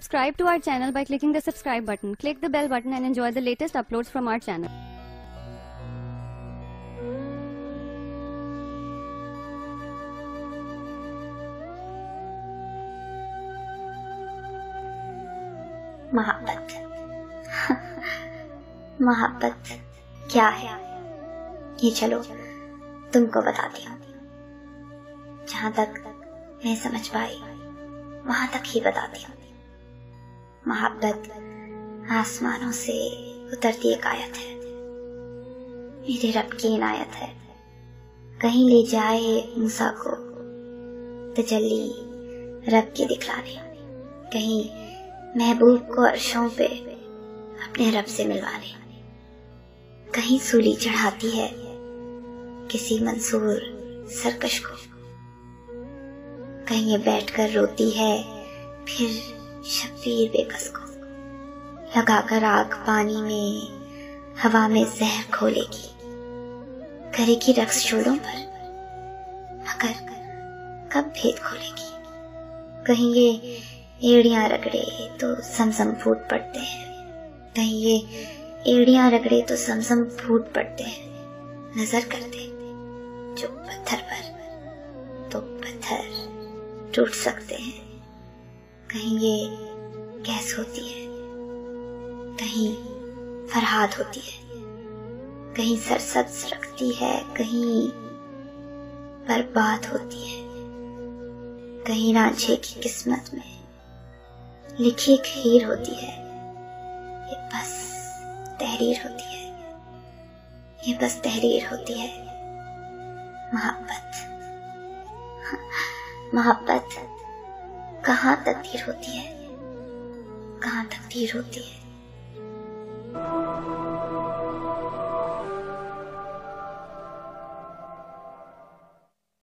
Subscribe to our channel by clicking the subscribe button. Click the bell button and enjoy the latest uploads from our channel. मोहब्बत मोहब्बत क्या है ये चलो तुमको बताती हूँ। जहाँ तक मैं समझ पाई वहां तक ही बताती हूँ। मोहब्बत आसमानों से उतरती एक आयत है, मेरे रब की इनायत है। कहीं ले जाए मूसा को तजल्ली रब की दिखलाने, कहीं महबूब को अर्शों पे अपने रब से मिलवाने, कहीं सूली चढ़ाती है किसी मंसूर सरकश को, कहीं ये बैठकर रोती है फिर शब्बीर बेकस को। लगाकर आग पानी में हवा में जहर खोलेगी, करेगी रक्स शोलों पर, मगर कब भेद खोलेगी। कहीं ये एड़ियां रगड़े तो समसम फूट पड़ते हैं, कहीं ये एड़ियां रगड़े तो समसम फूट पड़ते हैं। नजर करते जो पत्थर पर तो पत्थर टूट सकते हैं। कहीं ये गैस होती है, कहीं फरहाद होती है, कहीं सरसब्ज रखती है, कहीं बर्बाद होती है। कहीं रांझे की किस्मत में लिखी एक हीर होती है, ये बस तहरीर होती है, ये बस तहरीर होती है। मोहब्बत मोहब्बत कहाँ तकदीर होती है, कहाँ तकदीर होती है।